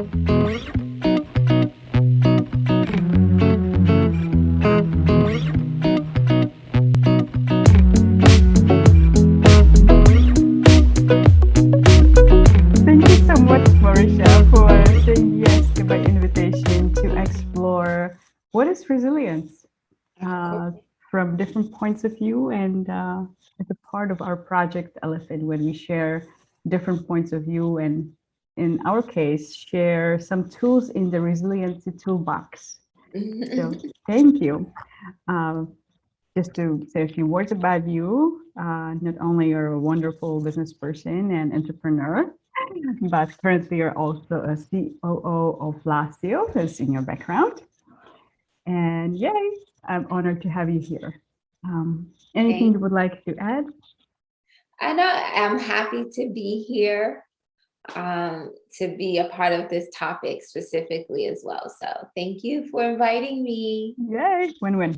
Thank you so much, Morisha, for saying yes to my invitation to explore what is resilience Of course. uh, from different points of view. And as a part of our project Elephant, when we share different points of view, and in our case, share some tools in the resiliency toolbox. So, thank you. Um, just to say a few words about you, not only you're a wonderful business person and entrepreneur, but currently you're also a COO of Lasio, that's in your background. And yay, I'm honored to have you here. Anything Thank you would like to add? I know I'm happy to be here, to be a part of this topic specifically as well. So thank you for inviting me. Yay, win-win.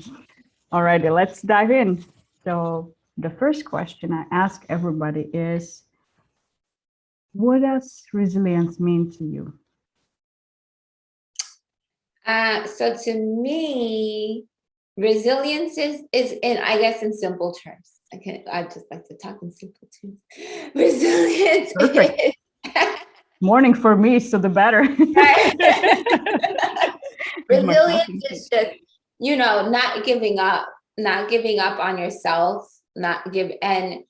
Alrighty, let's dive in. So the first question I ask everybody is, what does resilience mean to you? So to me, resilience is in, I guess, in simple terms. I just like to talk in simple terms. Resilience Perfect. is Morning for me, so the better. right. With my Resilience coffee. is just, not giving up on yourself, not give and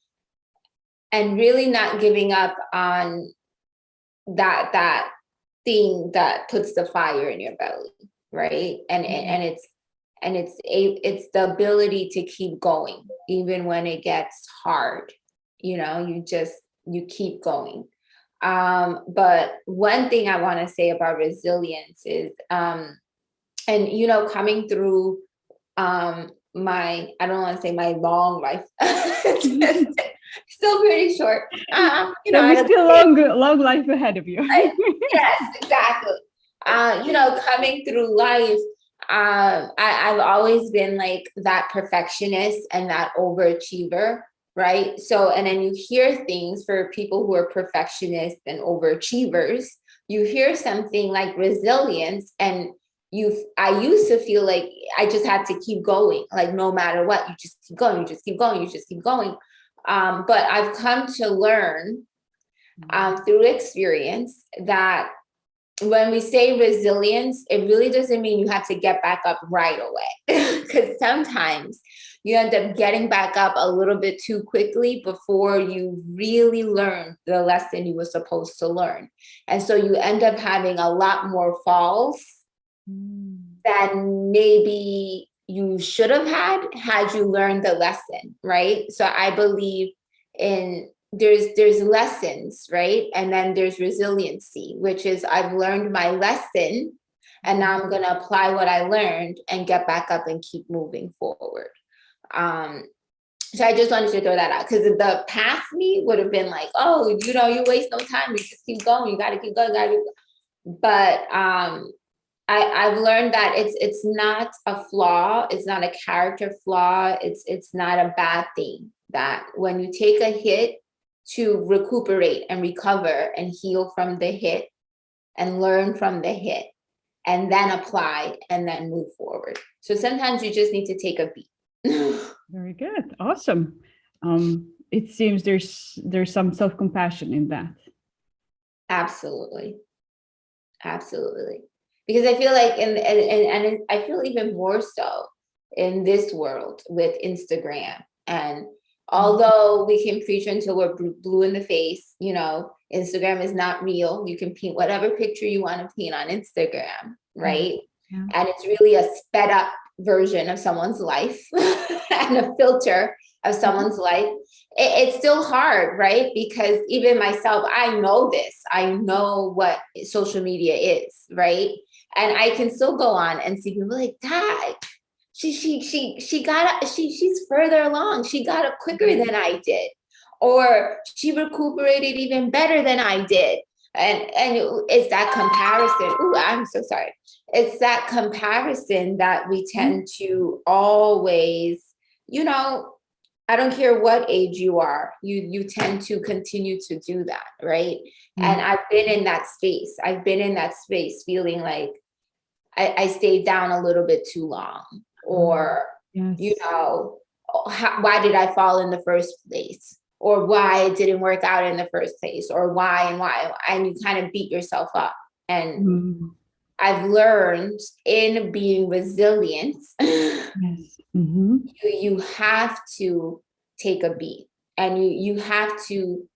really not giving up on that thing that puts the fire in your belly, right? It's the ability to keep going even when it gets hard. You keep going. But one thing I want to say about resilience is, and coming through my, I don't want to say my long life, still pretty short. So I we don't still think long life ahead of you. yes, exactly. Coming through life, I've always been like that perfectionist and that overachiever, right? So, and then you hear things for people who are perfectionists and overachievers, you hear something like resilience, and I used to feel like I just had to keep going, like no matter what, you just keep going, you just keep going, you just keep going. But I've come to learn through experience that when we say resilience, it really doesn't mean you have to get back up right away. Because sometimes you end up getting back up a little bit too quickly before you really learn the lesson you were supposed to learn. And so you end up having a lot more falls than maybe you should have had you learned the lesson, right? So I believe in there's lessons, right? And then there's resiliency, which is I've learned my lesson and now I'm going to apply what I learned and get back up and keep moving forward. So I just wanted to throw that out, because the past me would have been like, oh, you waste no time, you just keep going, you got to keep going, but I've learned that it's not a flaw, it's not a character flaw, it's not a bad thing. That when you take a hit, to recuperate and recover and heal from the hit and learn from the hit and then apply and then move forward. So sometimes you just need to take a beat. Very good. Awesome. It seems there's some self-compassion in that. Absolutely. Absolutely. Because I feel like, and I feel even more so in this world with Instagram. And although we can preach until we're blue in the face, Instagram is not real. You can paint whatever picture you want to paint on Instagram, right? Yeah. And it's really a sped up version of someone's life and a filter of someone's life. It's still hard, right? Because even myself, I know this. I know what social media is, right? And I can still go on and see people like that. She's further along. She got up quicker than I did, or she recuperated even better than I did. And it's that comparison. Ooh, I'm so sorry. It's that comparison that we tend to always, I don't care what age you are, you tend to continue to do that, right? And Mm. I've been in that space. I've been in that space feeling like I stayed down a little bit too long, or, you Yes. know, why did I fall in the first place? Or why it didn't work out in the first place, or why and why, and you kind of beat yourself up. And Mm. I've learned in being resilient, Yes. Mm-hmm. you have to take a beat, and you have to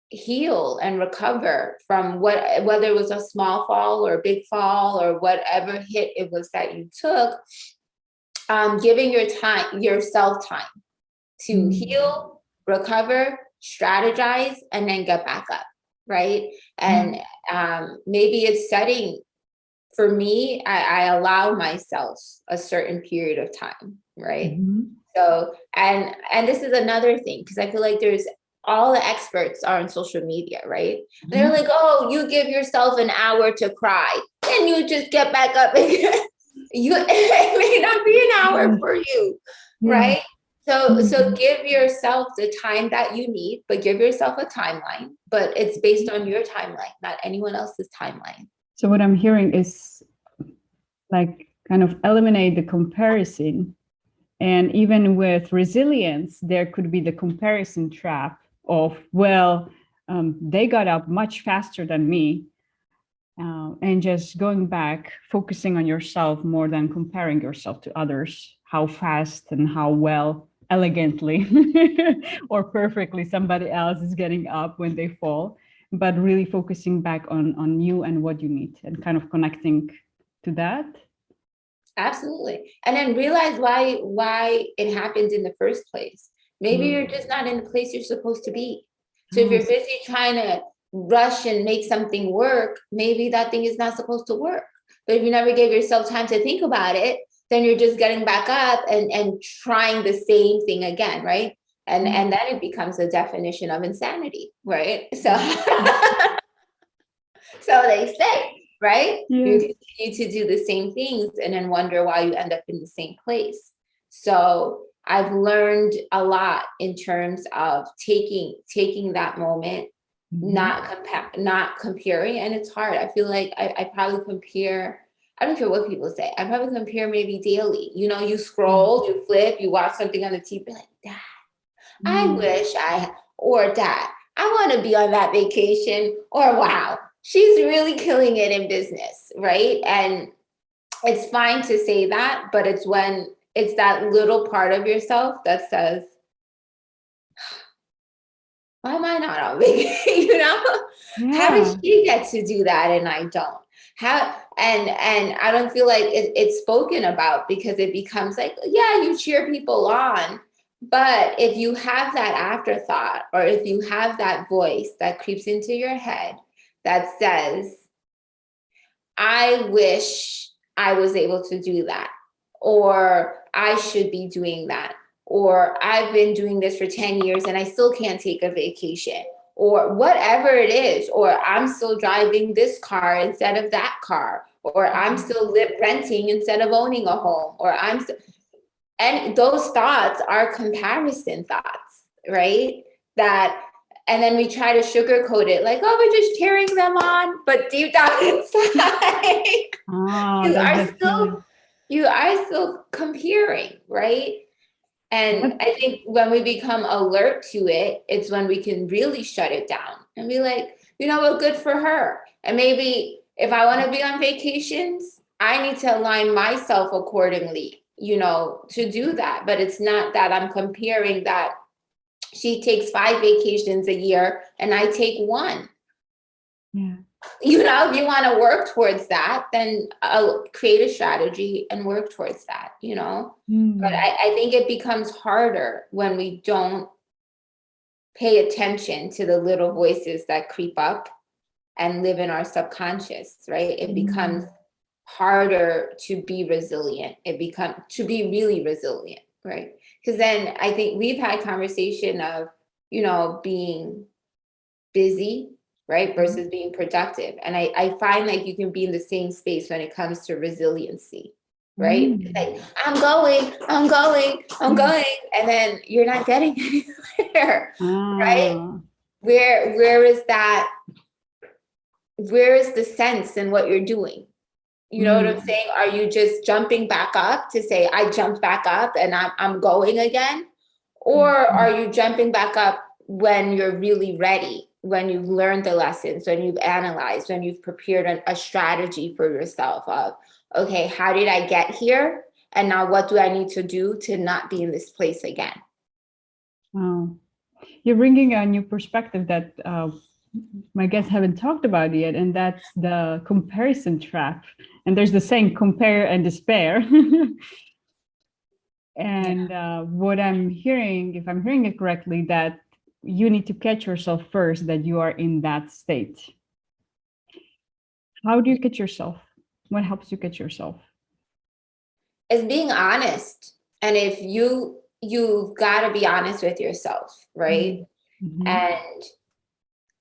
heal and recover from whether it was a small fall or a big fall or whatever hit it was that you took. Giving yourself time to Mm. heal, recover, strategize, and then get back up, right? Yeah. And maybe it's setting. For me, I allow myself a certain period of time, right? Mm-hmm. So, and this is another thing, because I feel like there's all the experts are on social media, right? And they're Mm-hmm. like, oh, you give yourself an hour to cry, then you just get back up again. It may not be an hour Yes. for you, Yes. right? So Mm. give yourself the time that you need, but give yourself a timeline. But it's based on your timeline, not anyone else's timeline. So what I'm hearing is like kind of eliminate the comparison. And even with resilience, there could be the comparison trap of, well, they got up much faster than me. And just going back, focusing on yourself more than comparing yourself to others, how fast and how well, elegantly or perfectly somebody else is getting up when they fall, but really focusing back on you and what you need and kind of connecting to that. Absolutely. And then realize why it happened in the first place. Maybe you're just not in the place you're supposed to be. So if you're Yes. busy trying to rush and make something work, maybe that thing is not supposed to work. But if you never gave yourself time to think about it, then you're just getting back up and trying the same thing again, right? And then it becomes a definition of insanity, right? So so they say, right? You Yes. continue to do the same things and then wonder why you end up in the same place. So I've learned a lot in terms of taking that moment, Mhm. not comparing. And it's hard. I feel like I probably compare. I don't care what people say. I probably compare maybe daily. You know, you Yeah. scroll, you flip, you watch something on the TV, like, Dad, I Mm. wish or Dad, I want to be on that vacation, or wow, she's really killing it in business, right? And it's fine to say that, but it's when it's that little part of yourself that says, why am I not on vacation? You know, how did Yeah. she get to do that and I don't? How and I don't feel like it's spoken about, because it becomes like, yeah, you cheer people on, but if you have that afterthought, or if you have that voice that creeps into your head that says, I wish I was able to do that, or I should be doing that, or I've been doing this for 10 years and I still can't take a vacation, or whatever it is, or I'm still driving this car instead of that car, or I'm still renting instead of owning a home, or and those thoughts are comparison thoughts, right? That, and then we try to sugarcoat it like, oh, we're just cheering them on, but deep down inside, you That's are the still feeling. you are still comparing, right? And That, I think when we become alert to it, it's when we can really shut it down and be like, you know what, good for her. And maybe if I want to be on vacations, I need to align myself accordingly, you know, to do that. But it's not that I'm comparing that she takes 5 vacations a year and I take one. yeah. You know, if you want to work towards that, then I'll create a strategy and work towards that, you know. But Mm. I think it becomes harder when we don't pay attention to the little voices that creep up and live in our subconscious, right? It becomes Mm. harder to be resilient. It becomes to be really resilient, right? Because then I think we've had conversation of, you know, being busy, right, versus being productive. And I find like you can be in the same space when it comes to resiliency, right? It's like, I'm going, and then you're not getting anywhere, right? Ah, Where is that? Where is the sense in what you're doing? You know what I'm saying? Are you just jumping back up to say, I jumped back up and I'm going again? Or are you jumping back up when you're really ready, when you've learned the lessons, when you've analyzed, when you've prepared a strategy for yourself of, okay, how did I get here? And now what do I need to do to not be in this place again? wow. You're bringing a new perspective that my guests haven't talked about yet, and that's the comparison trap. And there's the saying, compare and despair. And what I'm hearing, if I'm hearing it correctly, that you need to catch yourself first, that you are in that state. How do you catch yourself? What helps you catch yourself? It's being honest. And if you've got to be honest with yourself, right? Mm-hmm.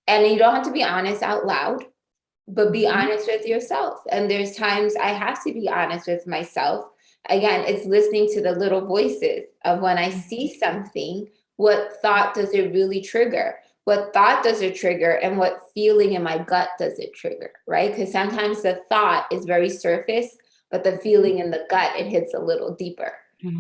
And you don't have to be honest out loud, but be honest with yourself. And there's times I have to be honest with myself. Again, it's listening to the little voices of when I see something, what thought does it really trigger? What thought does it trigger? And what feeling in my gut does it trigger, right? Because sometimes the thought is very surface, but the feeling in the gut, it hits a little deeper. And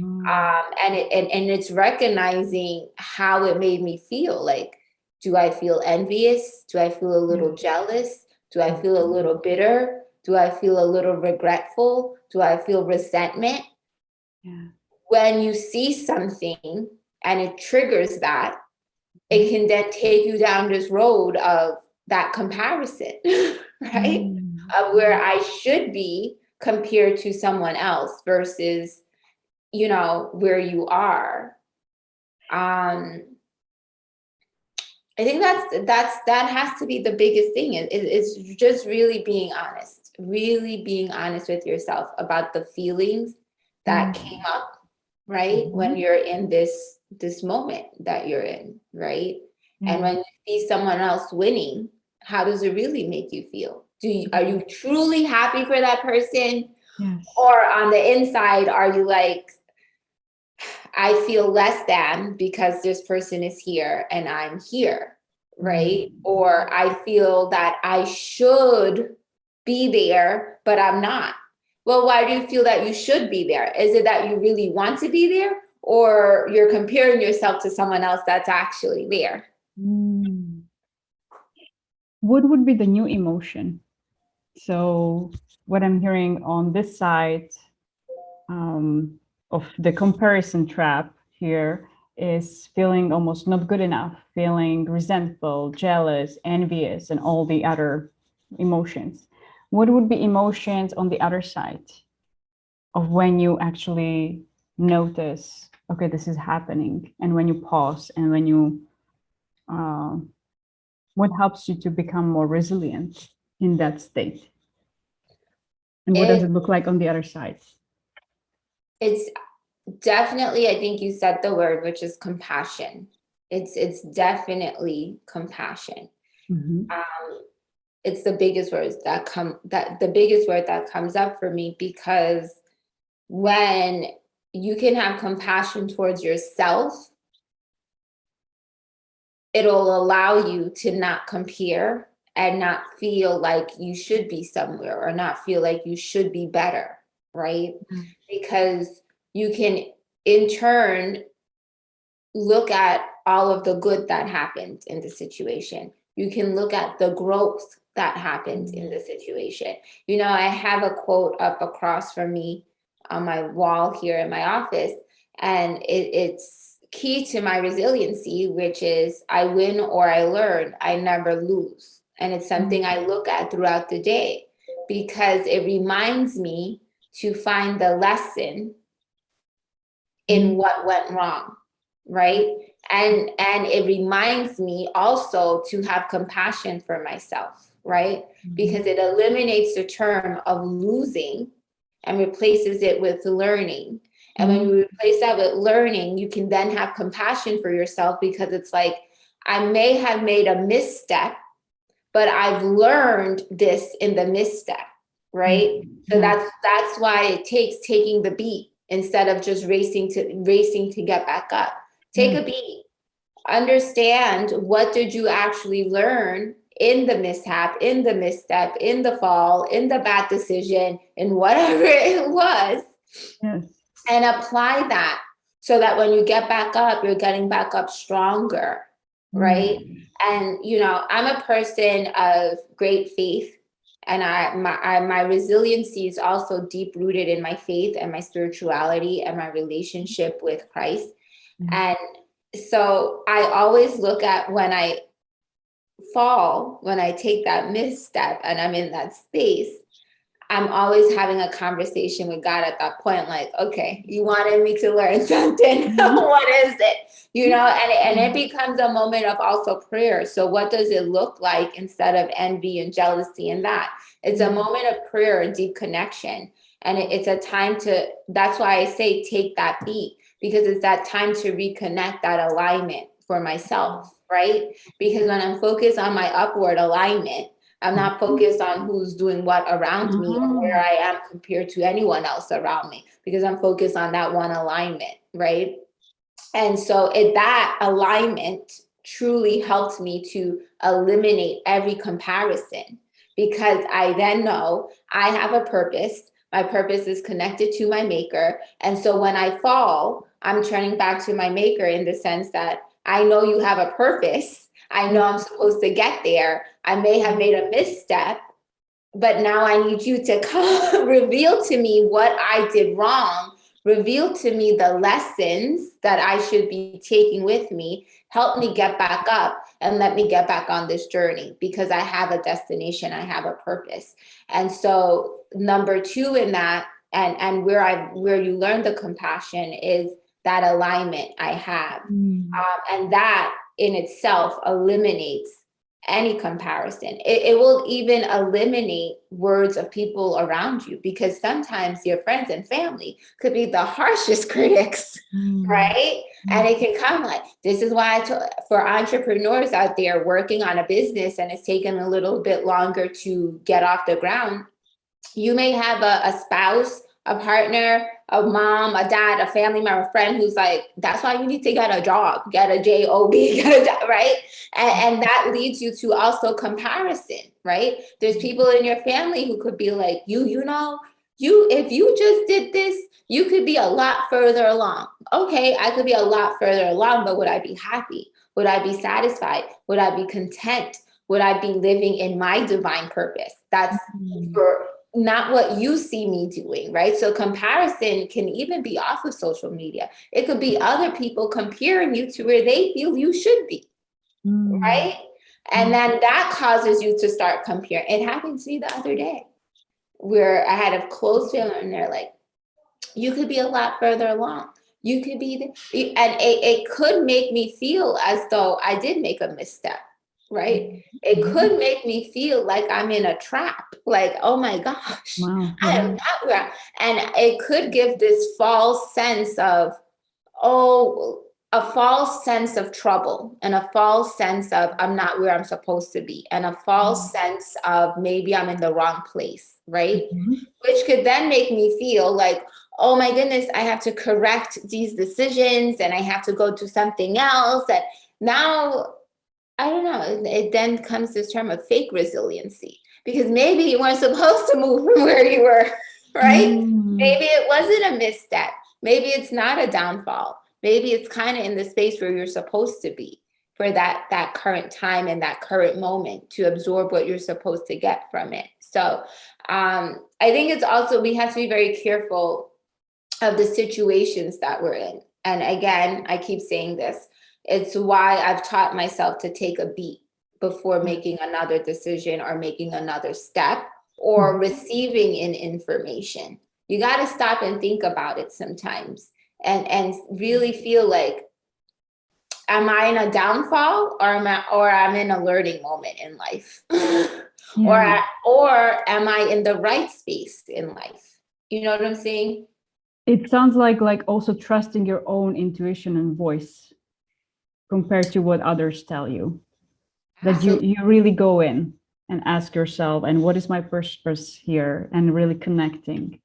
it's recognizing how it made me feel. Like, do I feel envious? Do I feel a little jealous? Do I feel a little bitter? Do I feel a little regretful? Do I feel resentment? Yeah. When you see something and it triggers that, it can then take you down this road of that comparison, right? Of where I should be compared to someone else versus, where you are. I think that has to be the biggest thing. It's just really being honest with yourself about the feelings that came up, right? When you're in this moment that you're in, right? And when you see someone else winning, how does it really make you feel? Are you truly happy for that person? Yes. Or on the inside, are you like, I feel less than because this person is here and I'm here, right? Or I feel that I should be there, but I'm not. Well, why do you feel that you should be there? Is it that you really want to be there, or you're comparing yourself to someone else that's actually there? What would be the new emotion? So what I'm hearing on this side of the comparison trap here is feeling almost not good enough, feeling resentful, jealous, envious, and all the other emotions. What would be emotions on the other side of when you actually notice, okay, this is happening, and when you pause and when you, what helps you to become more resilient in that state? And what does it look like on the other side? It's definitely, I think you said the word, which is compassion. It's definitely compassion. It's the biggest word that comes up for me, because when you can have compassion towards yourself, it'll allow you to not compare and not feel like you should be somewhere or not feel like you should be better, right? Because you can in turn look at all of the good that happened in the situation. You can look at the growth that happened in the situation. I have a quote up across from me on my wall here in my office, and it's key to my resiliency, which is, I win or I learn, I never lose. And it's something I look at throughout the day, because it reminds me to find the lesson in what went wrong, right? And it reminds me also to have compassion for myself, right? Because it eliminates the term of losing and replaces it with learning. And when you replace that with learning, you can then have compassion for yourself, because it's like, I may have made a misstep, but I've learned this in the misstep. right? So Yeah. that's why it takes taking the beat instead of just racing to get back up. Take Yeah. a beat. Understand, what did you actually learn in the mishap, in the misstep, in the fall, in the bad decision, in whatever it was, Yes. and apply that so that when you get back up, you're getting back up stronger, right? And I'm a person of great faith, and my resiliency is also deep rooted in my faith and my spirituality and my relationship with Christ. And so I always look at when I fall, when I take that misstep and I'm in that space, I'm always having a conversation with God at that point, like, okay, you wanted me to learn something. What is it? And it becomes a moment of also prayer. So what does it look like instead of envy and jealousy and that? It's a moment of prayer and deep connection. And it's a time that's why I say take that beat, because it's that time to reconnect that alignment for myself, right? Because when I'm focused on my upward alignment, I'm not focused on who's doing what around me or where I am compared to anyone else around me, because I'm focused on that one alignment, right? And so that alignment truly helps me to eliminate every comparison, because I then know I have a purpose. My purpose is connected to my maker. And so when I fall, I'm turning back to my maker in the sense that I know you have a purpose. I know I'm supposed to get there. I may have made a misstep, but now I need you to come reveal to me what I did wrong, reveal to me the lessons that I should be taking with me, help me get back up and let me get back on this journey, because I have a destination, I have a purpose. And so number two in that, and where you learn the compassion is that alignment I have. And that in itself eliminates any comparison. It will even eliminate words of people around you, because sometimes your friends and family could be the harshest critics, right? And it can come like, this is why for entrepreneurs out there working on a business and it's taken a little bit longer to get off the ground, you may have a spouse, a partner, a mom, a dad, a family member, a friend who's like, that's why you need to get a job, get a job, get a job, right? And that leads you to also comparison, right? There's people in your family who could be like, if you just did this, you could be a lot further along. Okay, I could be a lot further along, but would I be happy? Would I be satisfied? Would I be content? Would I be living in my divine purpose? That's for not what you see me doing, right? So comparison can even be off of social media. It could be other people comparing you to where they feel you should be, right? And then that causes you to start comparing. It happened to me the other day where I had a close family and they're like, you could be a lot further along. You could be, and it could make me feel as though I did make a misstep, right? It could make me feel like I'm in a trap, like, oh my gosh, I am not where, and it could give this false sense of, oh, a false sense of trouble and a false sense of I'm not where I'm supposed to be, and a false sense of maybe I'm in the wrong place, right? Which could then make me feel like, oh my goodness, I have to correct these decisions and I have to go do something else. And now, I don't know, it then comes this term of fake resiliency, because maybe you weren't supposed to move from where you were, right? Maybe it wasn't a misstep. Maybe it's not a downfall. Maybe it's kind of in the space where you're supposed to be for that current time and that current moment to absorb what you're supposed to get from it. So I think it's also, we have to be very careful of the situations that we're in. And again, I keep saying this, it's why I've taught myself to take a beat before making another decision or making another step or receiving an information. You got to stop and think about it sometimes and really feel like, am I in a downfall or I'm in a learning moment in life? or am I in the right space in life? You know what I'm saying? It sounds like also trusting your own intuition and voice compared to what others tell you, that you really go in and ask yourself, and what is my purpose here, and really connecting.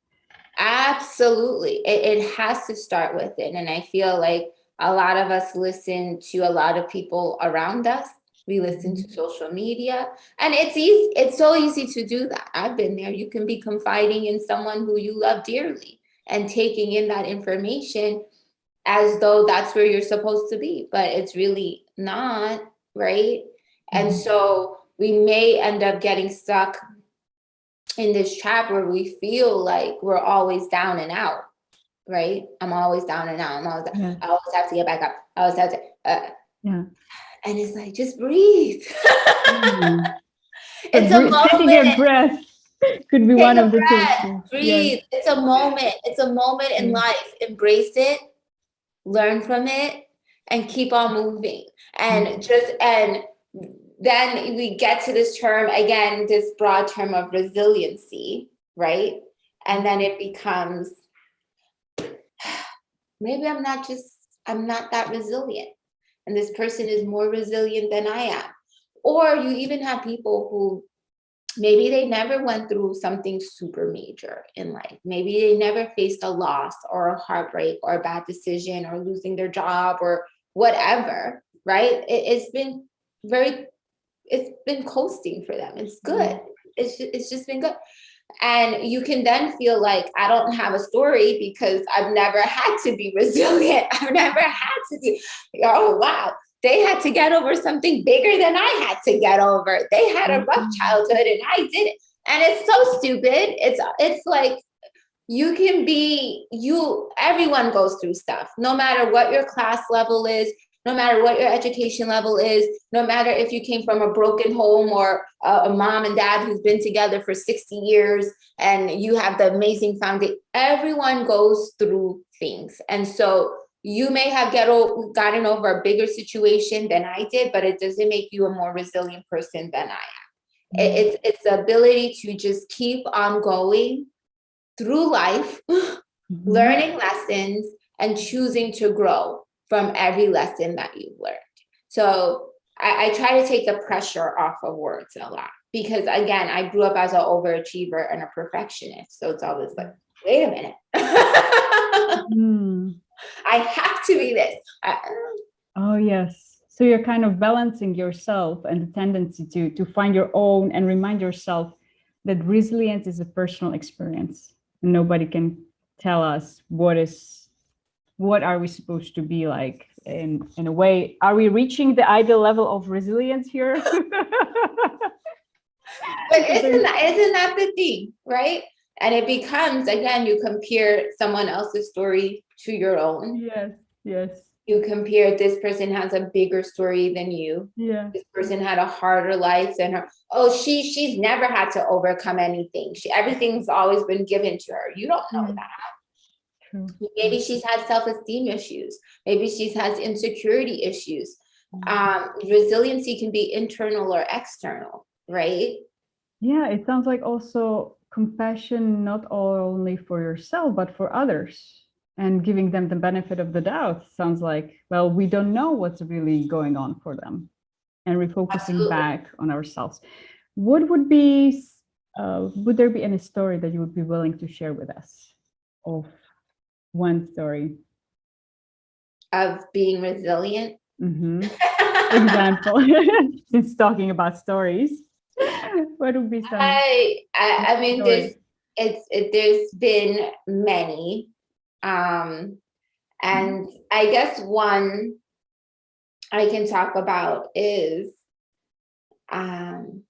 Absolutely. It has to start with it. And I feel like a lot of us listen to a lot of people around us. We listen to social media, and it's easy. It's so easy to do that. I've been there. You can be confiding in someone who you love dearly and taking in that information as though that's where you're supposed to be, but it's really not, right? And so we may end up getting stuck in this trap where we feel like we're always down and out, right? I'm always down and out. Yeah. I always have to get back up. I always have to, Yeah. and it's like, just breathe. It's a Taking a moment. breath could be Take one a of the breath. tools. Yes. Breathe. It's a moment. It's a moment in life. Embrace it, learn from it, and keep on moving. And then we get to this term again, this broad term of resiliency, right? And then it becomes, maybe I'm not that resilient. And this person is more resilient than I am. Or you even have people who maybe they never went through something super major in life. Maybe they never faced a loss or a heartbreak or a bad decision or losing their job or whatever, right? It's been coasting for them. It's good. It's just been good. And you can then feel like, I don't have a story because I've never had to be resilient. I've never had to do, oh, wow. They had to get over something bigger than I had to get over. They had a rough childhood and I didn't. And it's so stupid. It's like, everyone goes through stuff, no matter what your class level is, no matter what your education level is, no matter if you came from a broken home or a mom and dad who's been together for 60 years and you have the amazing foundation. Everyone goes through things. And so you may have gotten over a bigger situation than I did, but it doesn't make you a more resilient person than I am. It's the ability to just keep on going through life, learning lessons and choosing to grow from every lesson that you've learned. So I try to take the pressure off of words a lot because, again, I grew up as an overachiever and a perfectionist. So it's always like, wait a minute. I have to be this. Oh, yes. So you're kind of balancing yourself and the tendency to find your own and remind yourself that resilience is a personal experience. Nobody can tell us what are we supposed to be like in a way. Are we reaching the ideal level of resilience here? But isn't that the thing, right? And it becomes, again, you compare someone else's story to your own. Yes. You compare, this person has a bigger story than you. Yeah. This person had a harder life than her. Oh, she's never had to overcome anything. Everything's always been given to her. You don't know that. True. Maybe she's had self-esteem issues. Maybe she's has insecurity issues. Resiliency can be internal or external, right? Yeah, it sounds like also compassion, not only for yourself, but for others, and giving them the benefit of the doubt. Sounds like, well, we don't know what's really going on for them, and refocusing back on ourselves. What would there be any story that you would be willing to share with us, of one story of being resilient? Example, since talking about stories. What would be some? I mean, there's been many, and I guess one I can talk about is, one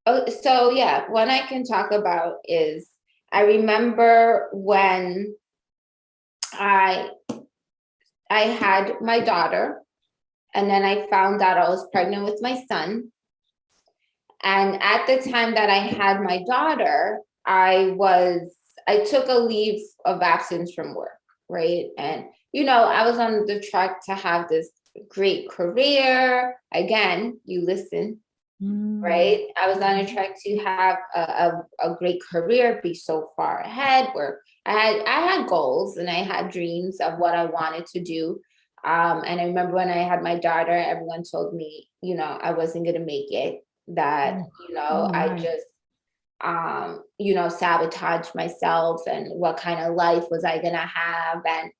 I can talk about is, I remember when I had my daughter. And then I found out I was pregnant with my son. And at the time that I had my daughter, I took a leave of absence from work, right? And, I was on the track to have this great career. Again, you listen, right? I was on a track to have a great career, be so far ahead, where I had goals and I had dreams of what I wanted to do. And I remember when I had my daughter, everyone told me, I wasn't going to make it, that, Oh I my. just, sabotage myself, and what kind of life was I going to have. And,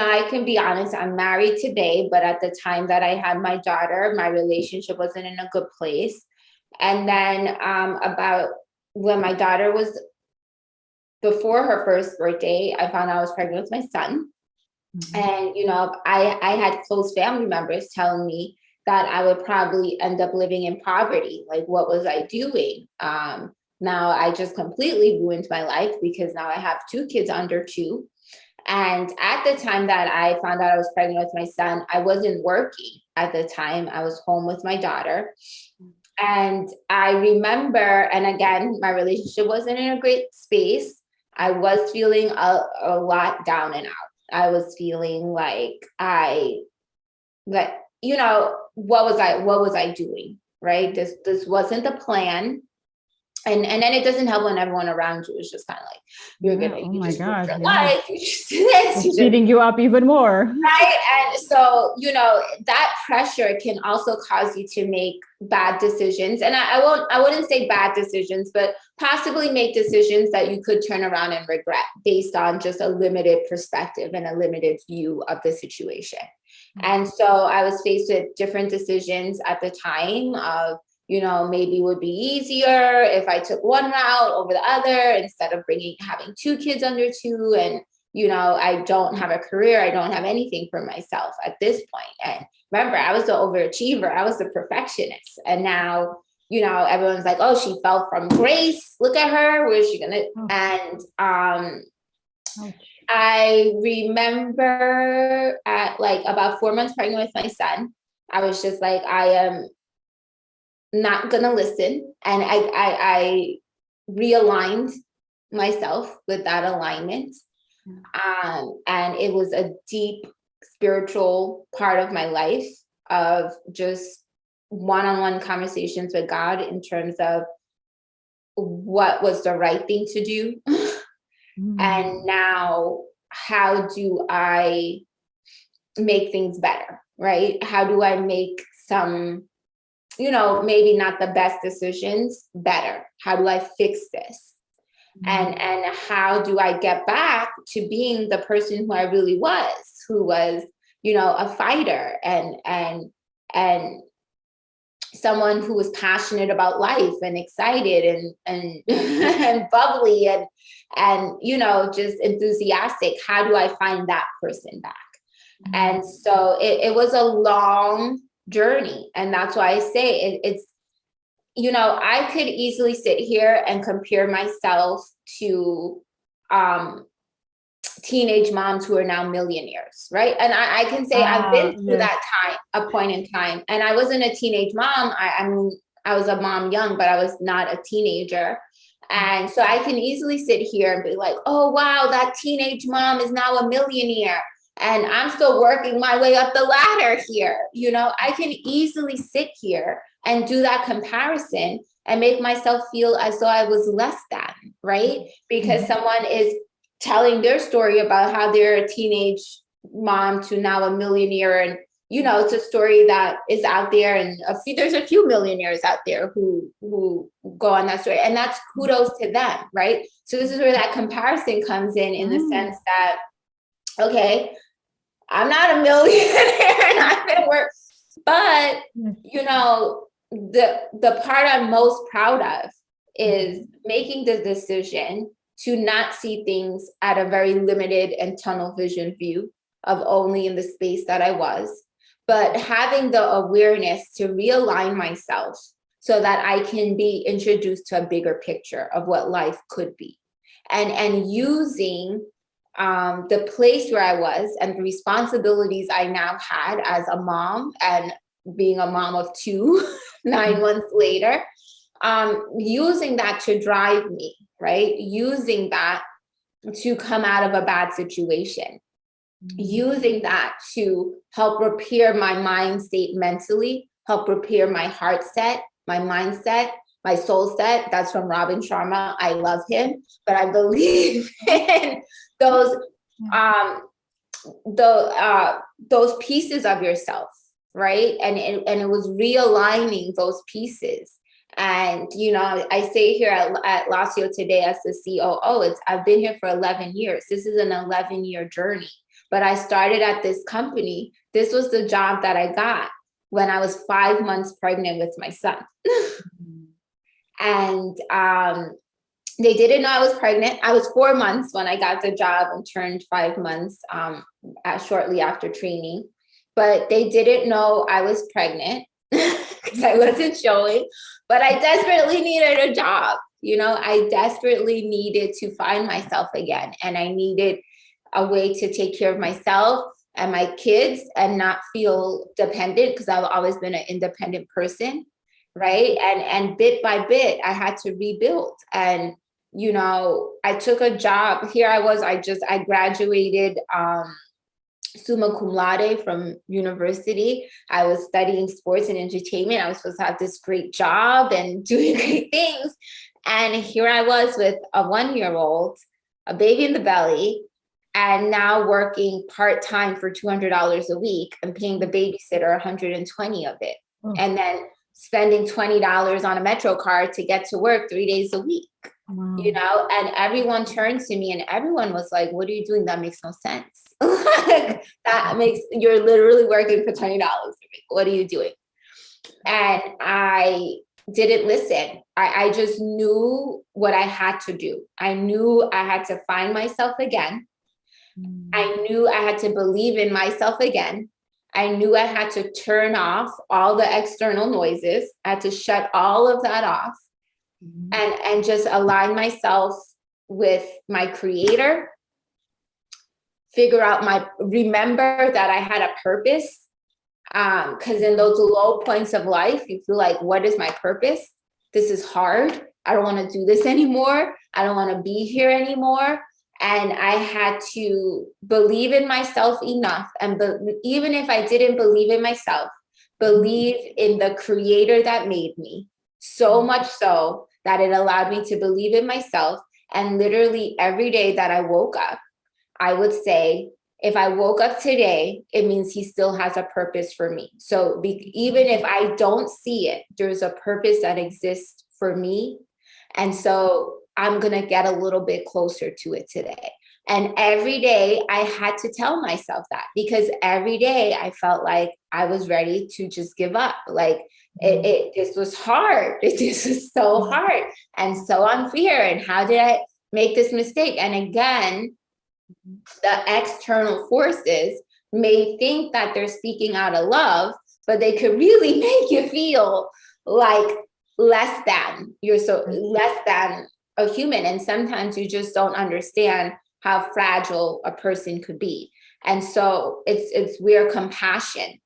I can be honest, I'm married today, but at the time that I had my daughter, my relationship wasn't in a good place. And then about when my daughter was before her first birthday, I found out I was pregnant with my son. And, I had close family members telling me that I would probably end up living in poverty. Like, what was I doing? Now I just completely ruined my life, because now I have two kids under 2. And at the time that I found out I was pregnant with my son, I wasn't working at the time. I was home with my daughter. And I remember, and again, my relationship wasn't in a great space. I was feeling a lot down and out. I was feeling like what was I doing? Right? This wasn't the plan. And then it doesn't help when everyone around you is just kind of like, Yeah. Oh you my just ruined God. your Yeah. life, you just do this, you It's just beating you up even more. right. And so, that pressure can also cause you to make bad decisions. And I wouldn't say bad decisions, but possibly make decisions that you could turn around and regret, based on just a limited perspective and a limited view of the situation. And so I was faced with different decisions at the time of, maybe it would be easier if I took one route over the other, instead of having 2 kids under 2. And I don't have a career. I don't have anything for myself at this point. And remember, I was the overachiever. I was the perfectionist. And now, everyone's like, oh, she fell from grace. Look at her. Where's she gonna? Oh, And ouch. I remember at like about 4 months pregnant with my son, I was just like, I am not gonna listen. And I realigned myself with that alignment. And it was a deep spiritual part of my life, of just one-on-one conversations with God in terms of what was the right thing to do. And now, how do I make things better, right? How do I make some, maybe not the best decisions better? How do I fix this? And how do I get back to being the person who I really was, who was, a fighter, and someone who was passionate about life and excited and and bubbly and just enthusiastic. How do I find that person back? And so it was a long journey. And that's why I say it's, I could easily sit here and compare myself to teenage moms who are now millionaires, right? And I can say I've been through Yes. that a point in time. And I wasn't a teenage mom. I mean, I was a mom young, but I was not a teenager. And so I can easily sit here and be like, oh, wow, that teenage mom is now a millionaire. And I'm still working my way up the ladder here. I can easily sit here and do that comparison and make myself feel as though I was less than, right? Because someone is telling their story about how they're a teenage mom to now a millionaire. And, it's a story that is out there. And there's a few millionaires out there who go on that story. And that's kudos to them, right? So this is where that comparison comes in the sense that, okay, I'm not a millionaire and I've been working, but the part I'm most proud of is making the decision to not see things at a very limited and tunnel vision view of only in the space that I was, but having the awareness to realign myself so that I can be introduced to a bigger picture of what life could be, and using the place where I was and the responsibilities I now had as a mom, and being a mom of 2 9 months later, using that to drive me, right? Using that to come out of a bad situation, using that to help repair my mind state mentally, help repair my heart set, my mindset, my soul set. That's from Robin Sharma. I love him, but I believe in those those pieces of yourself, right? And it was realigning those pieces. And, you know, I say here at Lasio today as the COO, I've been here for 11 years. This is an 11-year journey. But I started at this company. This was the job that I got when I was 5 months pregnant with my son. And they didn't know I was pregnant. I was 4 months when I got the job and turned 5 months shortly after training. But they didn't know I was pregnant because I wasn't showing. But I desperately needed a job. You know, I desperately needed to find myself again. And I needed a way to take care of myself and my kids and not feel dependent, because I've always been an independent person, right? And bit by bit, I had to rebuild. And, you know, I took a job. Here I was, I graduated summa cum laude from university. I was studying sports and entertainment. I was supposed to have this great job and doing great things. And here I was with a 1-year-old, a baby in the belly, and now working part-time for $200 a week and paying the babysitter 120 of it. Oh. And then spending $20 on a Metro card to get to work 3 days a week. Wow. You know, and everyone turned to me and everyone was like, what are you doing? That makes no sense. You're literally working for $20 a week. What are you doing? And I didn't listen. I just knew what I had to do. I knew I had to find myself again. I knew I had to believe in myself again. I knew I had to turn off all the external noises. I had to shut all of that off and just align myself with my creator, remember that I had a purpose. Because in those low points of life, you feel like, what is my purpose? This is hard. I don't want to do this anymore. I don't want to be here anymore. And I had to believe in myself enough. And even if I didn't believe in myself, believe in the creator that made me, so much so that it allowed me to believe in myself. And literally every day that I woke up, I would say, if I woke up today, it means he still has a purpose for me. So even if I don't see it, there's a purpose that exists for me. And so I'm going to get a little bit closer to it today. And every day I had to tell myself that, because every day I felt like I was ready to just give up. Like this was hard. This was so hard and so unfair. And how did I make this mistake? And again, the external forces may think that they're speaking out of love, but they could really make you feel like less than a human. And sometimes you just don't understand how fragile a person could be. And so it's where compassion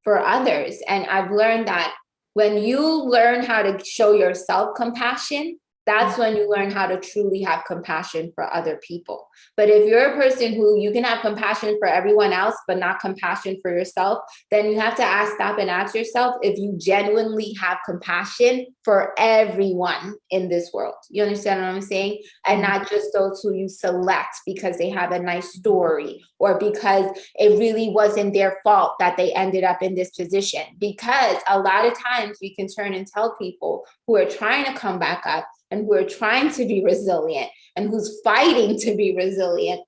for others. And I've learned that when you learn how to show yourself compassion, that's when you learn how to truly have compassion for other people. But if you're a person who you can have compassion for everyone else, but not compassion for yourself, then you have to stop and ask yourself if you genuinely have compassion for everyone in this world. You understand what I'm saying? And not just those who you select because they have a nice story or because it really wasn't their fault that they ended up in this position. Because a lot of times we can turn and tell people who are trying to come back up and who are trying to be resilient and who's fighting to be resilient,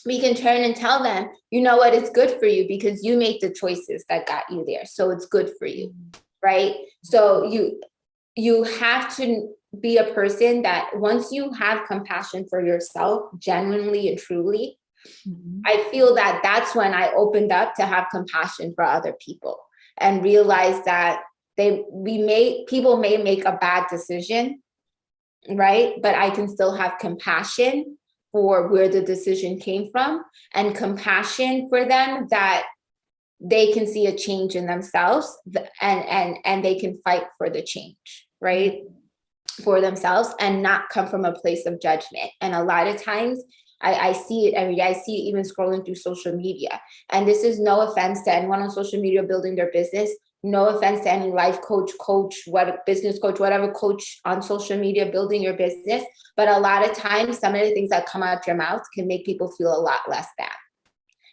we can turn and tell them, you know what, it's good for you because you made the choices that got you there. So it's good for you, right? So you have to be a person that once you have compassion for yourself, genuinely and truly, I feel that that's when I opened up to have compassion for other people and realize that people may make a bad decision, right? But I can still have compassion for where the decision came from and compassion for them that they can see a change in themselves and they can fight for the change, right? For themselves and not come from a place of judgment. And a lot of times I see it every day. I see it even scrolling through social media. And this is no offense to anyone on social media building their business. No offense to any life coach, business coach, whatever coach on social media building your business. But a lot of times, some of the things that come out your mouth can make people feel a lot less than.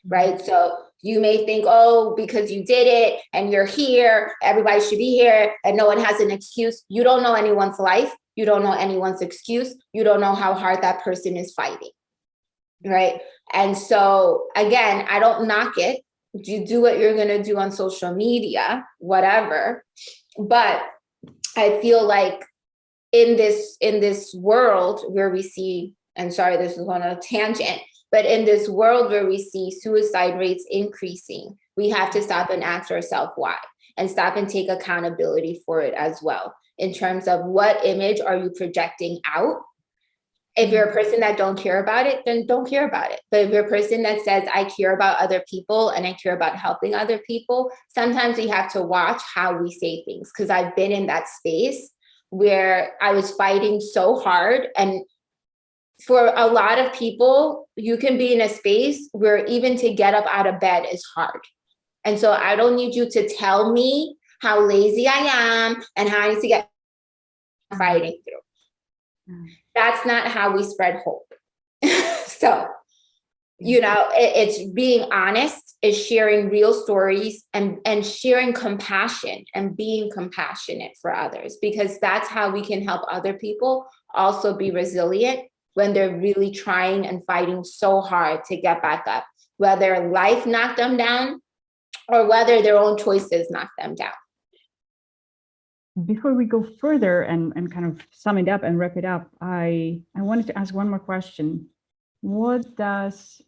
right? So you may think, oh, because you did it and you're here, everybody should be here and no one has an excuse. You don't know anyone's life. You don't know anyone's excuse. You don't know how hard that person is fighting, right? And so again, I don't knock it. You do what you're going to do on social media, whatever. But I feel like in this world where we see, and sorry, this is on a tangent, but in this world where we see suicide rates increasing, we have to stop and ask ourselves why, and stop and take accountability for it as well, in terms of what image are you projecting out. If you're a person that don't care about it, then don't care about it. But if you're a person that says, I care about other people and I care about helping other people, sometimes we have to watch how we say things. Because I've been in that space where I was fighting so hard. And for a lot of people, you can be in a space where even to get up out of bed is hard. And so I don't need you to tell me how lazy I am and how I need to get fighting through. That's not how we spread hope. So, it's being honest, is sharing real stories and sharing compassion and being compassionate for others, because that's how we can help other people also be resilient when they're really trying and fighting so hard to get back up, whether life knocked them down or whether their own choices knock them down. Before we go further and kind of sum it up and wrap it up, I wanted to ask one more question. What does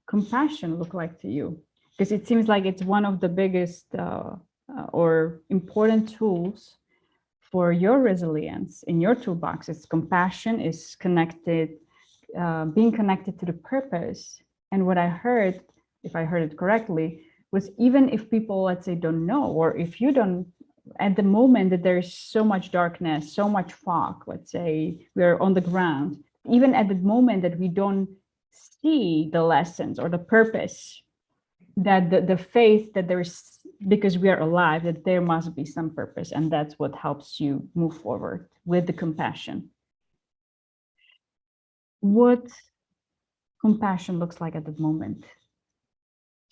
compassion look like to you? Because it seems like it's one of the biggest or important tools for your resilience in your toolbox. It's compassion, is connected, being connected to the purpose. And what I heard, if I heard it correctly, was even if people, let's say, don't know, or if you don't, at the moment that there's so much darkness, so much fog, let's say we're on the ground, even at the moment that we don't see the lessons or the purpose, that the faith that there's, because we are alive, that there must be some purpose, and that's what helps you move forward with the compassion. What compassion looks like at the moment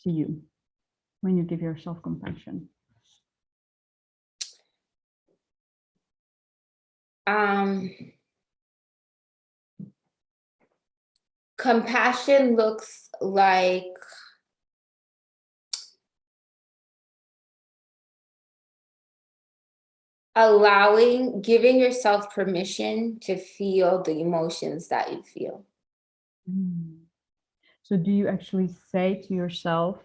to you when you give yourself compassion? Compassion looks like giving yourself permission to feel the emotions that you feel. So do you actually say to yourself,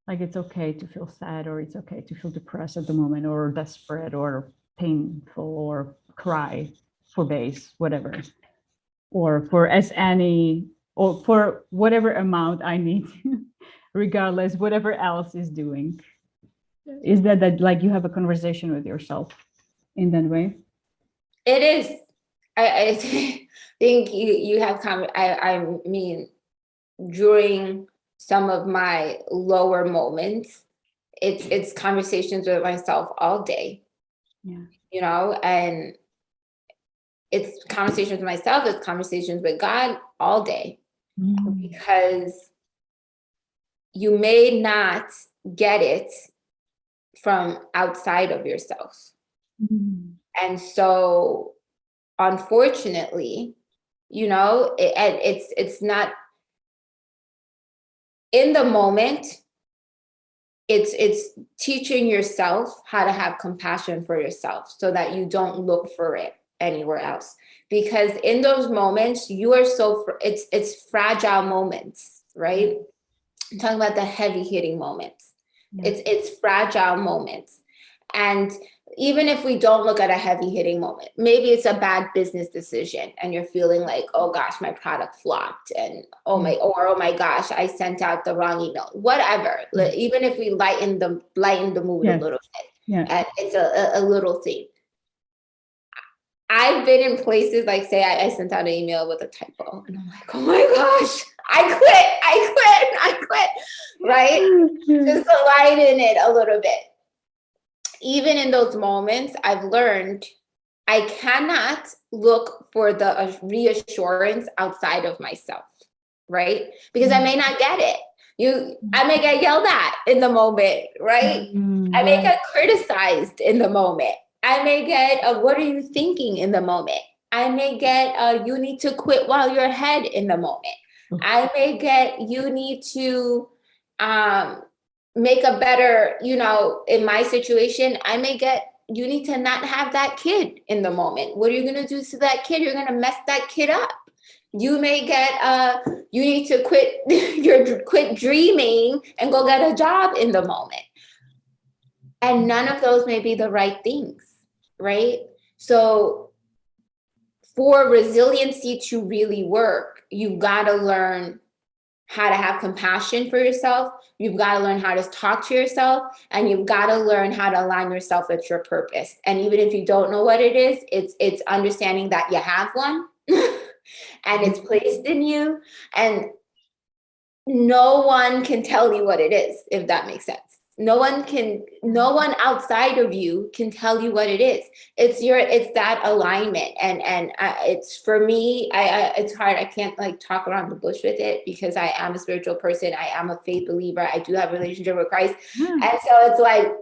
like, it's okay to feel sad, or it's okay to feel depressed at the moment, or desperate, or painful, or cry for days, whatever, or for or for whatever amount I need, regardless, whatever else is doing? Is that like you have a conversation with yourself in that way? It is. I think you have I mean, during some of my lower moments, it's conversations with myself all day. Yeah. And it's conversations with myself, it's conversations with God all day. Because you may not get it from outside of yourself. And so, unfortunately, it's not in the moment. It's teaching yourself how to have compassion for yourself so that you don't look for it anywhere else. Because in those moments, you are it's fragile moments, right? I'm talking about the heavy hitting moments. Yeah. It's fragile moments. And even if we don't look at a heavy hitting moment, maybe it's a bad business decision and you're feeling like, oh gosh, my product flopped, and oh my gosh, I sent out the wrong email, whatever. Even if we lighten the mood a little bit, and it's a little thing. I've been in places like, say I sent out an email with a typo and I'm like, oh my gosh, I quit, right? Just to lighten it a little bit. Even in those moments, I've learned I cannot look for the reassurance outside of myself, right? Because I may not get it. I may get yelled at in the moment, right? I may Right. get criticized in the moment. I may get what are you thinking in the moment? I may get you need to quit while you're ahead in the moment. I may get you need to um, make a better, in my situation, I may get you need to not have that kid in the moment. What are you going to do to that kid? You're going to mess that kid up. You may get you need to quit dreaming and go get a job in the moment. And none of those may be the right things, right? So for resiliency to really work, you've got to learn how to have compassion for yourself. You've got to learn how to talk to yourself, and you've got to learn how to align yourself with your purpose. And even if you don't know what it is, it's understanding that you have one and it's placed in you, and no one can tell you what it is, if that makes sense. No one outside of you can tell you what it is. It's that alignment. And it's for me, it's hard. I can't like talk around the bush with it because I am a spiritual person. I am a faith believer. I do have a relationship with Christ. And so it's like,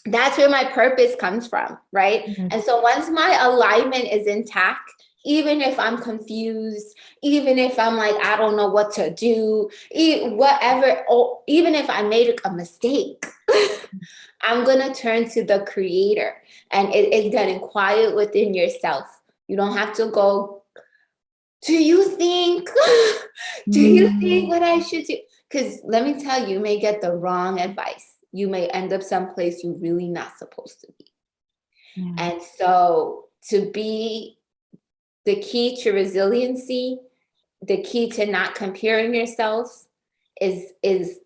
that's where my purpose comes from, right? And so once my alignment is intact, even if I'm confused, even if I'm like, I don't know what to do, whatever, or even if I made a mistake, I'm going to turn to the creator. And it's getting quiet within yourself. You don't have to go, do you think what I should do? Because let me tell you, you may get the wrong advice. You may end up someplace you're really not supposed to be. And so to be the key to resiliency, the key to not comparing yourself is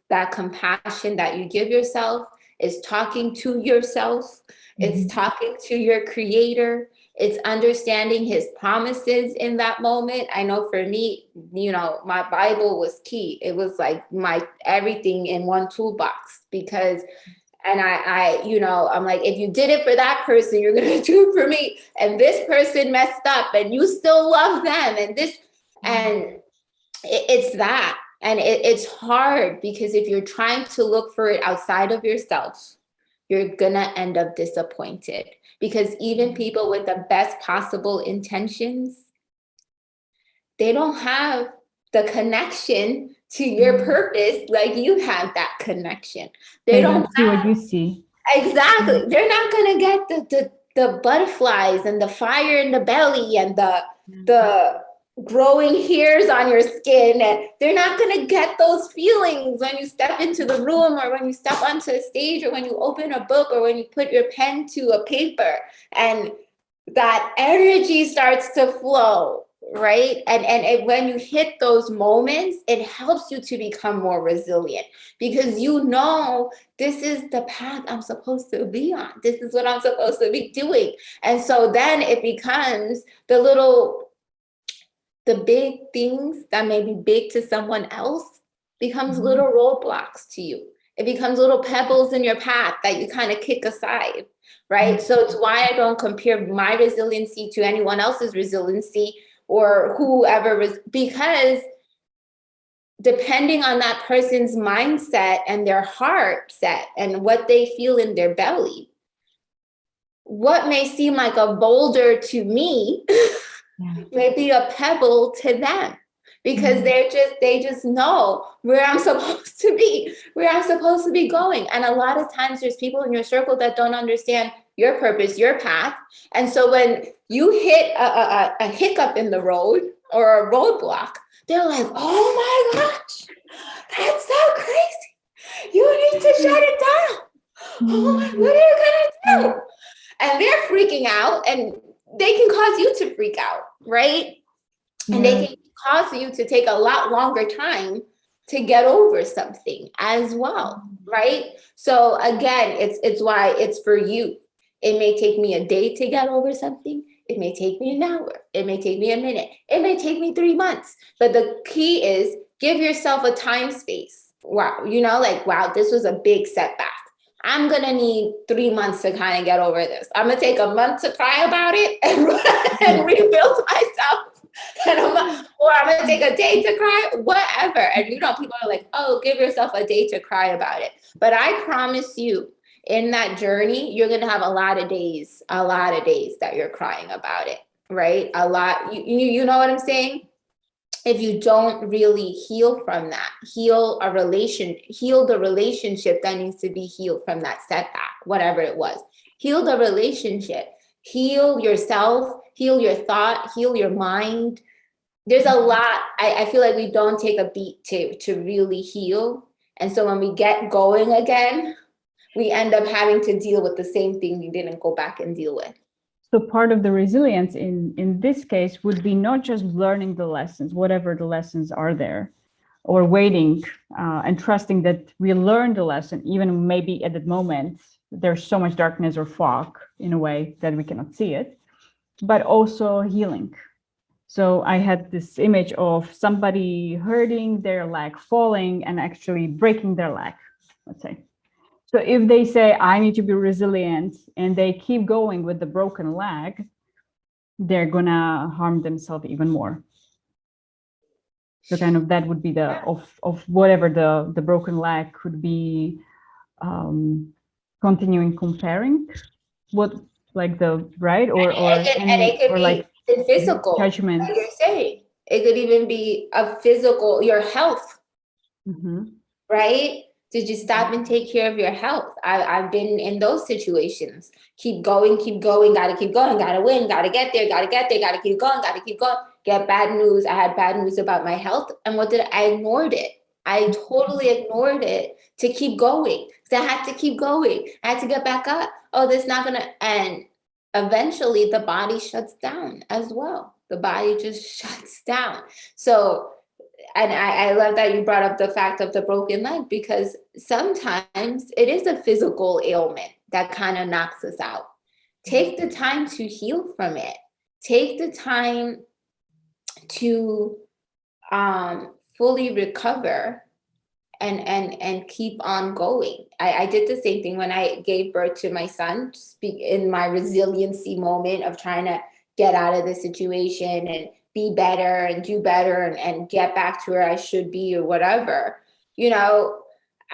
that compassion that you give yourself, is talking to yourself, it's talking to your creator, it's understanding his promises in that moment. I know for me, my Bible was key. It was like my everything in one toolbox, because and I'm like, if you did it for that person, you're going to do it for me. And this person messed up and you still love them. And it's that. And it's hard because if you're trying to look for it outside of yourself, you're going to end up disappointed, because even people with the best possible intentions, they don't have the connection to your purpose like you have that connection. They don't see what you see. exactly. They're not gonna get the butterflies and the fire in the belly and the growing hairs on your skin, and they're not gonna get those feelings when you step into the room, or when you step onto a stage, or when you open a book, or when you put your pen to a paper and that energy starts to flow, right? And when you hit those moments, it helps you to become more resilient, because this is the path I'm supposed to be on. This is what I'm supposed to be doing. And so then it becomes the big things that may be big to someone else becomes little roadblocks to you. It becomes little pebbles in your path that you kind of kick aside, right? So it's why I don't compare my resiliency to anyone else's resiliency or whoever, because depending on that person's mindset and their heart set and what they feel in their belly, what may seem like a boulder to me may be a pebble to them, because they just know where I'm supposed to be going. And a lot of times there's people in your circle that don't understand your purpose, your path. And so when you hit a hiccup in the road or a roadblock, they're like, oh my gosh, that's so crazy. You need to shut it down. Oh my, what are you gonna do? And they're freaking out, and they can cause you to freak out, right? And they can cause you to take a lot longer time to get over something as well, right? So again, it's why it's for you. It may take me a day to get over something. It may take me an hour. It may take me a minute. It may take me 3 months. But the key is give yourself a time space. Wow, wow, this was a big setback. I'm going to need 3 months to kind of get over this. I'm going to take a month to cry about it and rebuild myself. And or I'm gonna take a day to cry, whatever. And people are like, oh, give yourself a day to cry about it. But I promise you, in that journey, you're gonna have a lot of days that you're crying about it, right? A lot. You know what I'm saying? If you don't really heal from that, heal the relationship that needs to be healed from that setback, whatever it was. Heal the relationship, heal yourself, heal your thought, heal your mind. There's a lot. I feel like we don't take a beat to really heal. And so when we get going again, we end up having to deal with the same thing we didn't go back and deal with. So part of the resilience in this case would be not just learning the lessons, whatever the lessons are there, or waiting and trusting that we learn the lesson, even maybe at that moment there's so much darkness or fog in a way that we cannot see it, but also healing. So I had this image of somebody hurting their leg, falling and actually breaking their leg, let's say. So if they say, I need to be resilient, and they keep going with the broken leg, they're gonna harm themselves even more. So kind of that would be the of whatever the broken leg could be, continuing comparing what like the right or it could or be like physical, judgments. like you're saying. It could even be a physical, your health. Mm-hmm. Right? Did you stop and take care of your health? I've been in those situations. Keep going, gotta keep going, gotta win, gotta get there, gotta keep going, gotta keep going. Get bad news. I had bad news about my health. And what did I ignored it? I totally ignored it to keep going. Because I had to keep going. I had to get back up. Oh, this is not gonna end. Eventually the body shuts down as well. The body just shuts down. So and I love that you brought up the fact of the broken leg, because sometimes it is a physical ailment that kind of knocks us out. Take the time to heal from it. Take the time to fully recover and keep on going. I did the same thing when I gave birth to my son, speak in my resiliency moment of trying to get out of the situation and be better and do better and get back to where I should be or whatever.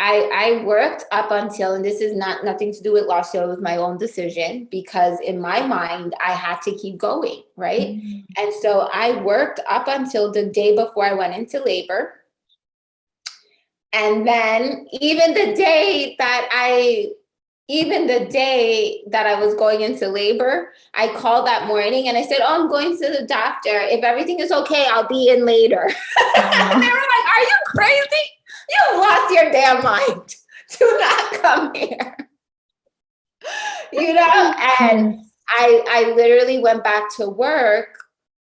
I worked up until, and this is nothing to do with Lasio, it was my own decision, because in my mind, I had to keep going, right? Mm-hmm. And so I worked up until the day before I went into labor. And then even the day that I was going into labor, I called that morning and I said, oh, I'm going to the doctor. If everything is okay, I'll be in later. And they were like, are you crazy? You lost your damn mind. Do not come here. And I literally went back to work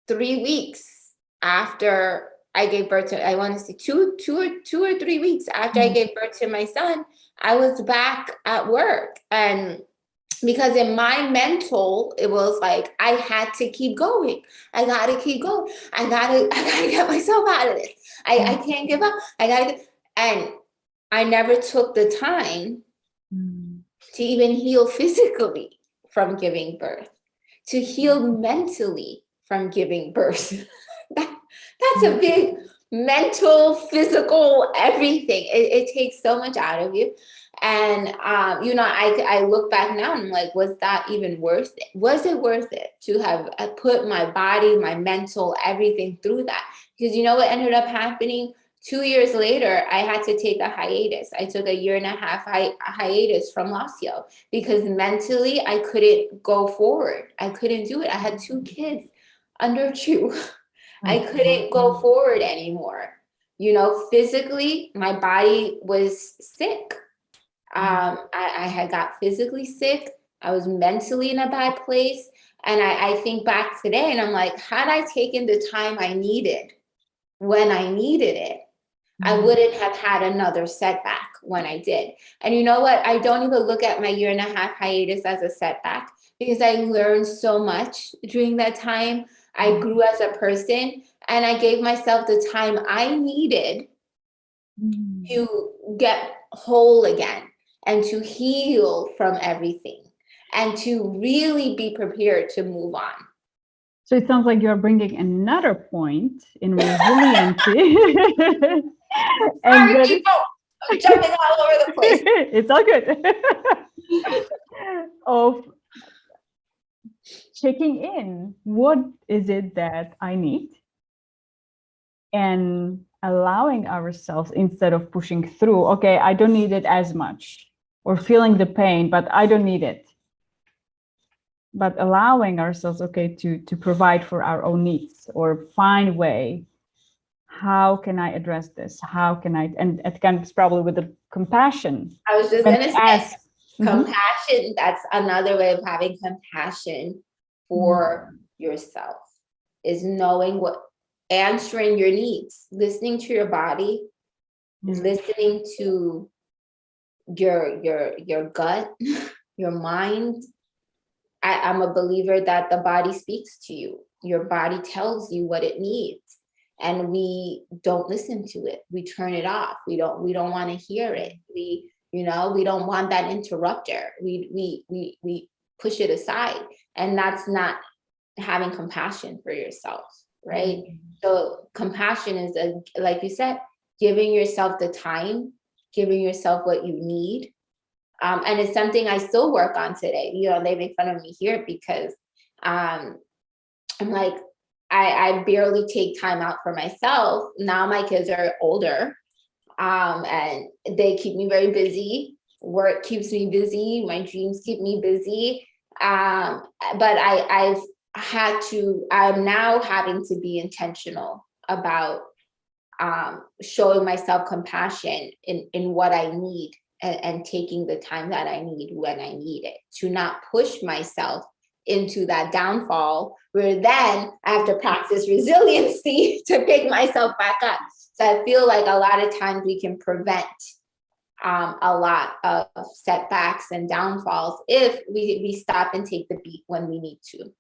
3 weeks after I gave birth to, I want to say two or 3 weeks after I gave birth to my son, I was back at work. And because in my mental, it was like, I had to keep going. I got to keep going. I gotta get myself out of this. I can't give up. And I never took the time to even heal physically from giving birth, to heal mentally from giving birth. That's a big mental, physical, everything. It takes so much out of you. And, I look back now and I'm like, was that even worth it? Was it worth it to have put my body, my mental, everything through that? Because you know what ended up happening? 2 years later, I had to take a hiatus. I took a 1.5 year hiatus from Lasio because mentally I couldn't go forward. I couldn't do it. I had 2 kids under 2. I couldn't go forward anymore. Physically, my body was sick. I had got physically sick. I was mentally in a bad place. And I think back today and I'm like, had I taken the time I needed when I needed it, I wouldn't have had another setback when I did. And you know what? I don't even look at my 1.5 year hiatus as a setback, because I learned so much during that time. I grew as a person and I gave myself the time I needed to get whole again and to heal from everything and to really be prepared to move on. So it sounds like you're bringing another point in resiliency. And Sorry, that is, people. I'm jumping all over the place. it's all good. Of checking in, what is it that I need? And allowing ourselves, instead of pushing through, okay, I don't need it as much, or feeling the pain, but I don't need it. But allowing ourselves, okay, to provide for our own needs, or find a way, how can I address this? How can I, and it comes probably with the compassion. I was just When going to we say, ask, compassion, that's another way of having compassion for yourself, is knowing what, answering your needs, listening to your body, listening to your gut, your mind. I'm a believer that the body speaks to you. Your body tells you what it needs, and we don't listen to it. We turn it off. We don't want to hear it. We don't want that interrupter. We push it aside, and that's not having compassion for yourself, right? So compassion is, like you said, giving yourself the time, giving yourself what you need. And it's something I still work on today. They make fun of me here because I'm like, I barely take time out for myself. Now my kids are older, and they keep me very busy. Work keeps me busy. My dreams keep me busy. But I'm now having to be intentional about showing myself compassion in what I need, and taking the time that I need when I need it, to not push myself into that downfall, where then I have to practice resiliency to pick myself back up. So I feel like a lot of times we can prevent a lot of setbacks and downfalls if we stop and take the beat when we need to.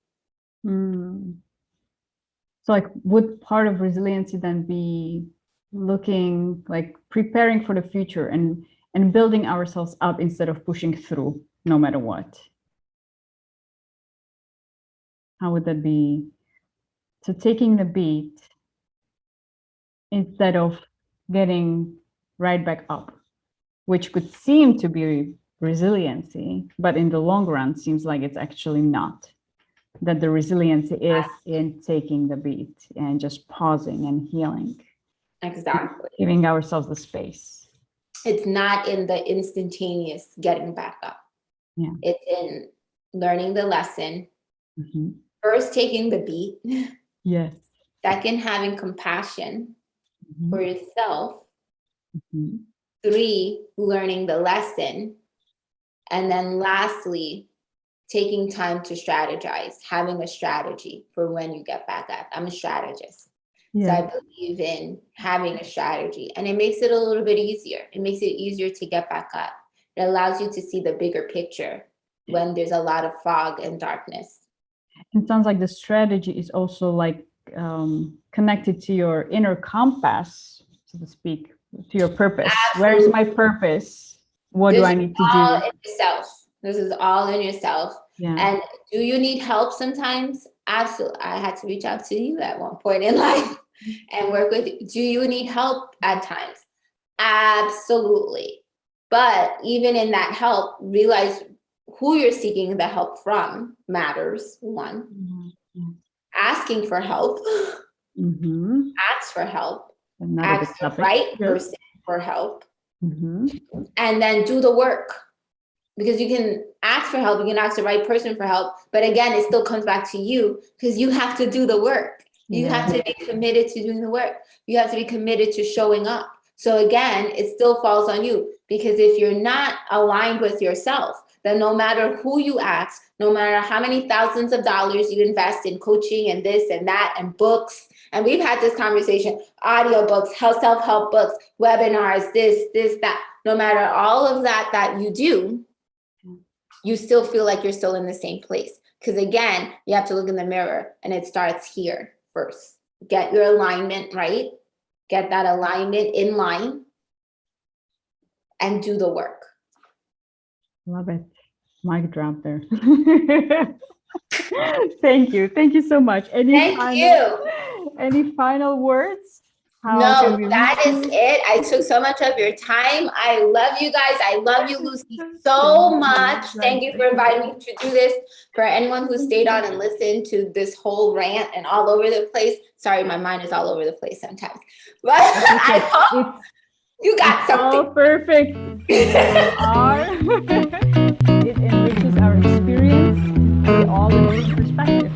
So like, would part of resiliency then be looking, like preparing for the future, and building ourselves up instead of pushing through no matter what? How would that be? So taking the beat instead of getting right back up, which could seem to be resiliency, but in the long run seems like it's actually not. That the resiliency is in taking the beat and just pausing and healing. Exactly. Giving ourselves the space. It's not in the instantaneous getting back up. Yeah. It's in learning the lesson. Mm-hmm. First, taking the beat. Yes. Second, having compassion for yourself. Mm-hmm. 3, learning the lesson. And then lastly, taking time to strategize, having a strategy for when you get back up. I'm a strategist. Yeah. So I believe in having a strategy, and it makes it a little bit easier. It makes it easier to get back up. It allows you to see the bigger picture when there's a lot of fog and darkness. It sounds like the strategy is also like connected to your inner compass, so to speak, to your purpose. Absolutely. Where is my purpose? What do I need to do? In yourself. This is all in yourself. Yeah. And do you need help sometimes? Absolutely. I had to reach out to you at one point in life and work with you. Do you need help at times? Absolutely. But even in that help, realize who you're seeking the help from matters. 1. Mm-hmm. Asking for help. Mm-hmm. Ask for help. Another Ask the right person for help. Mm-hmm. And then do the work. Because you can ask for help, you can ask the right person for help, but again, it still comes back to you, because you have to do the work. You have to be committed to doing the work. You have to be committed to showing up. So again, it still falls on you, because if you're not aligned with yourself, then no matter who you ask, no matter how many thousands of dollars you invest in coaching and this and that and books, and we've had this conversation, audiobooks, self-help books, webinars, this, that, no matter all of that you do, you still feel like you're still in the same place. Because again, you have to look in the mirror, and it starts here first. Get your alignment right. Get that alignment in line and do the work. Love it. Mic drop there. Thank you. Thank you so much. Thank you. Any final words? How can No, we reach that is you? it. I took so much of your time. I love you guys. I love you, Lucy, so Thank much. you. Thank you for inviting me to do this. For anyone who stayed on and listened to this whole rant and all over the place. Sorry, my mind is all over the place sometimes. But I hope you got It's all something. perfect where you are. It enriches our experience. We all have different perspectives.